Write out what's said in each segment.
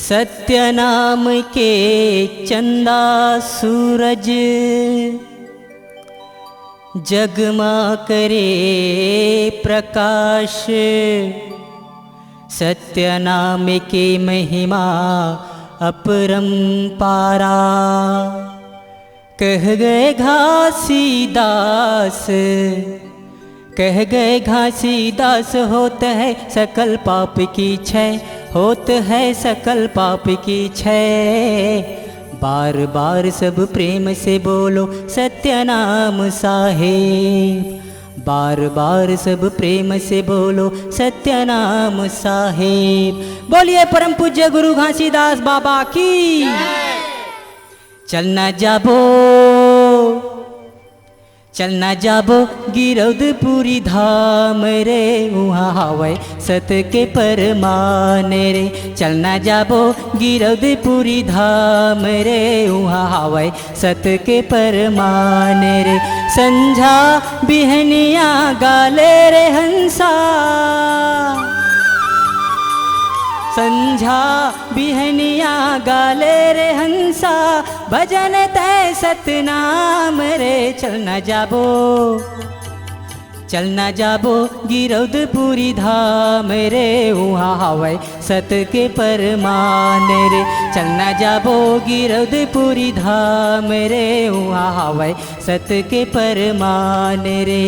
सत्य नाम के चंदा सूरज जगमा करे प्रकाश। सत्य नाम की महिमा अपरंपारा। कह गए घासीदास, कह गए घासीदास, होत है सकल पाप की क्षय, होत है सकल पाप की क्षय। बार बार सब प्रेम से बोलो सत्य नाम साहेब, बार बार सब प्रेम से बोलो सत्य नाम साहेब। बोलिए परम पूज्य गुरु घासीदास बाबा की। चलना जाबो, चलना जाबो गिरौदपुरी धाम रे, वहाँ हवै सत के परमान रे। चलना जाबो गिरौदपुरी धाम रे, वहाँ हवै सत के परमान रे। संझा बिहनिया गाले रे हंसा, संझा बिहनिया गाले रे हंसा, भजन तय सतनाम रे। चलना जाबो, चलना जाबो गिरौदपुरी धाम रे, वहाँ हवै सत के परमान रे। चलना जाबो गिरौदपुरी धाम रे, वहाँ हवै सत के परमान रे।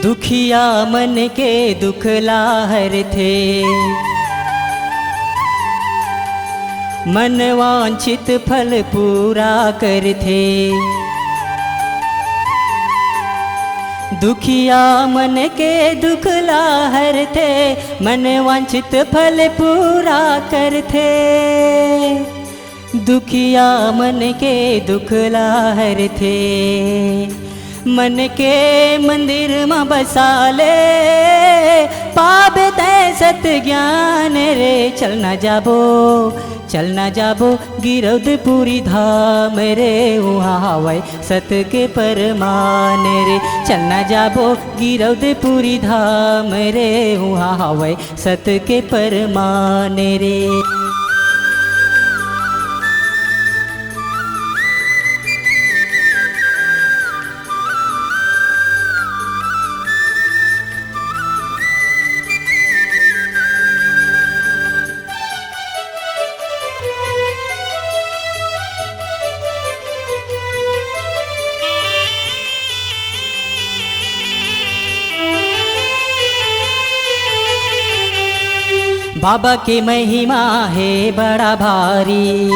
दुखिया मन के दुख लाहर थे, मन वांछित फल पूरा कर थे। दुखिया मन के दुख लाहर थे, मन वांछित फल पूरा कर थे। दुखिया मन के दुख लाहर थे, मन के मंदिर में बसा ले, पावे तय सत ज्ञान रे। चलना जाबो, चलना जाबो गिरौदपुरी धाम रे, वहाँ हवै सत के परमान रे। चलना जाबो गिरौदपुरी धाम रे, वहाँ हवै सत के परमान रे। बाबा की महिमा है बड़ा भारी,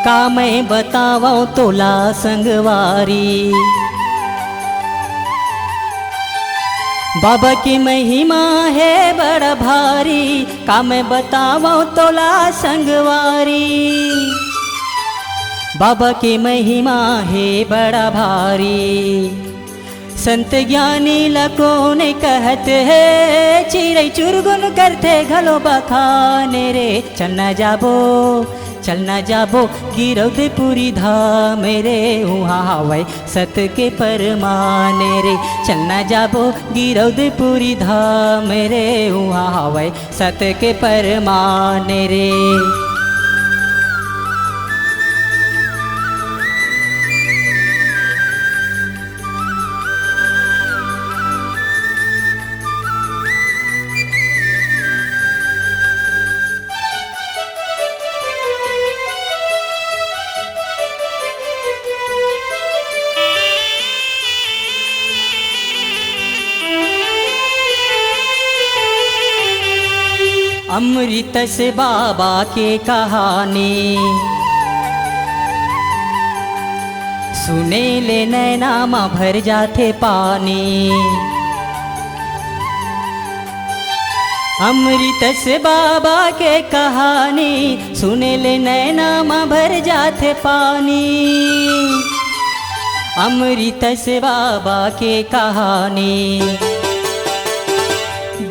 का मैं बताऊं तोला संगवारी। बाबा की महिमा है बड़ा भारी, का मैं बताऊं तोला संगवारी। बाबा की महिमा है बड़ा भारी, संत ज्ञानी लकों ने कहते हैं, चिरै चुरगुन करते घलो बखाने रे। चलना जाबो, चलना जाबो गिरौदपुरी धाम रे, वहाँ हवै सत के परमान रे। चलना जाबो गिरौदपुरी धाम रे, वहाँ हवै सत के परमान रे। अमृत से बाबा के कहानी, सुने ले नैना माँ भर जाते पानी। अमृत से बाबा के कहानी सुने ले नैना में भर जाते पानी। अमृत से बाबा के कहानी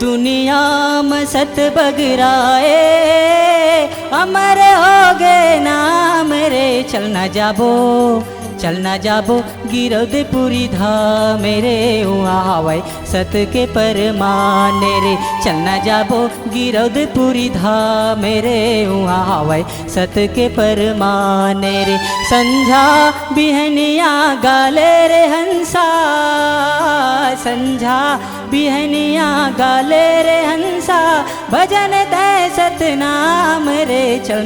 दुनिया में सत बगराए अमर हो गए नाम रे। चल न जाबो गिरौदपुरी धाम रे उहावै सत के परमाने रे। चल न जाबो गिरौदपुरी धाम रे उहावै सत के परमाने रे। संझा बिहनिया गाले रे हंसा, संझा बिहनिया गाले रे हंसा भजन दे सतनाम रे। चल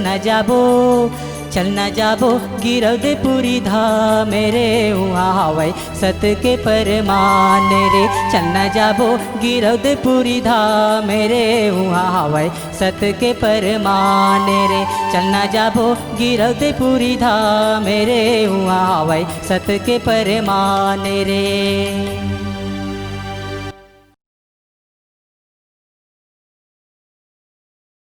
न जाबो गिरौदपुरी धाम रे उहावै सत के परमाने रे। चल न जाबो गिरौदपुरी धाम रे उहावै सत के परमाने रे। चल न जाबो गिरौदपुरी धाम रे उहावै सत के परमाने रे।